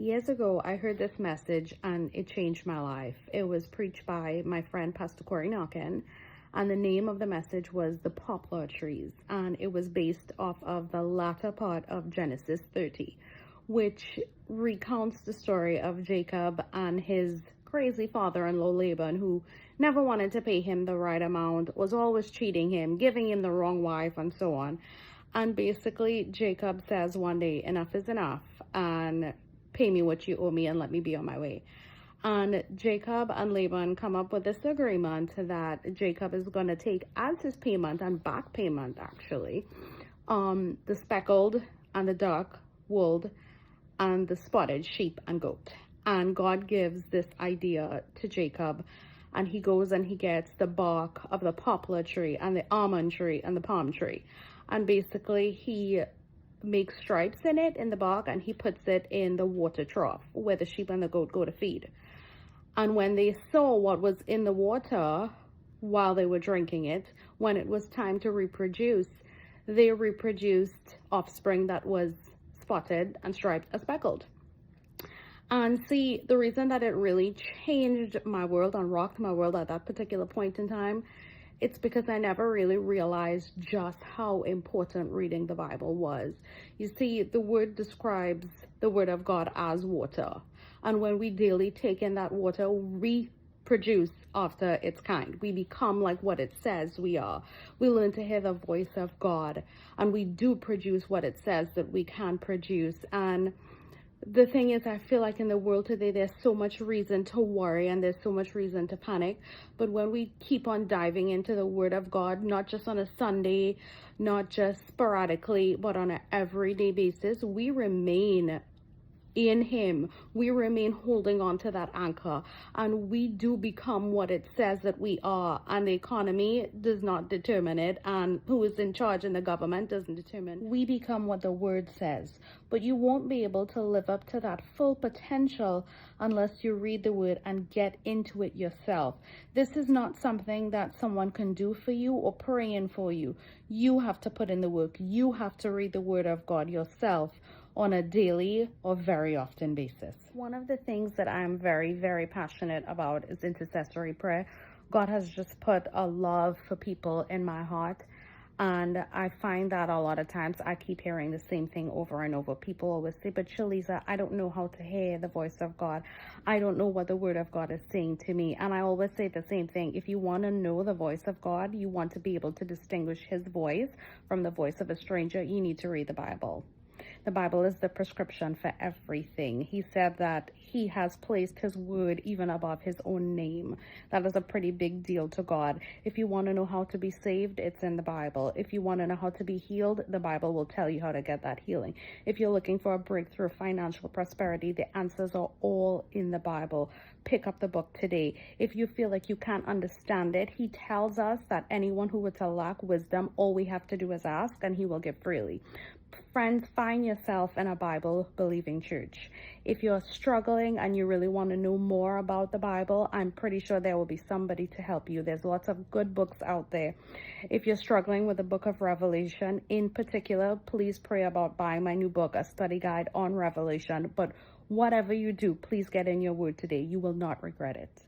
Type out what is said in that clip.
Years ago, I heard this message and it changed my life. It was preached by my friend, Pastor Corey Knockin, and the name of the message was The Poplar Trees, and it was based off of the latter part of Genesis 30, which recounts the story of Jacob and his crazy father-in-law Laban, who never wanted to pay him the right amount, was always cheating him, giving him the wrong wife, and so on. And basically, Jacob says one day, enough is enough, and pay me what you owe me and let me be on my way. And Jacob and Laban come up with this agreement that Jacob is going to take as his payment, and back payment actually, the speckled and the dark wool and the spotted sheep and goat. And God gives this idea to Jacob, and he goes and he gets the bark of the poplar tree and the almond tree and the palm tree. And basically he makes stripes in it in the bark, and he puts it in the water trough where the sheep and the goat go to feed. And when they saw what was in the water while they were drinking it, when it was time to reproduce, they reproduced offspring that was spotted and striped and speckled. And see, the reason that it really changed my world and rocked my world at that particular point in time, it's because I never really realized just how important reading the Bible was. You see, the word describes the word of God as water. And when we daily take in that water, we produce after its kind. We become like what it says we are. We learn to hear the voice of God, and we do produce what it says that we can produce. And the thing is, I feel like in the world today, there's so much reason to worry and there's so much reason to panic. But when we keep on diving into the Word of God, not just on a Sunday, not just sporadically, but on an everyday basis, we remain in Him. We remain holding on to that anchor, and we do become what it says that we are. And the economy does not determine it, and who is in charge in the government doesn't determine. We become what the word says. But you won't be able to live up to that full potential unless you read the word and get into it yourself. This is not something that someone can do for you or pray in for you. You have to put in the work. You have to read the word of God yourself on a daily or very often basis. One of the things that I'm very, very passionate about is intercessory prayer. God has just put a love for people in my heart, and I find that a lot of times I keep hearing the same thing over and over. People always say, but Shalisa, I don't know how to hear the voice of God. I don't know what the word of God is saying to me. And I always say the same thing. If you want to know the voice of God, you want to be able to distinguish his voice from the voice of a stranger, you need to read the Bible. The Bible is the prescription for everything. He said that he has placed his word even above his own name. That is a pretty big deal to God. If you want to know how to be saved, it's in the Bible. If you want to know how to be healed, the Bible will tell you how to get that healing. If you're looking for a breakthrough, financial prosperity, the answers are all in the Bible. Pick up the book today. If you feel like you can't understand it, he tells us that anyone who were to lack wisdom, all we have to do is ask, and he will give freely. Friends, find yourself in a Bible-believing church. If you're struggling and you really want to know more about the Bible, I'm pretty sure there will be somebody to help you. There's lots of good books out there. If you're struggling with the book of Revelation in particular, please pray about buying my new book, A Study Guide on Revelation. But whatever you do, please get in your word today. You will not regret it.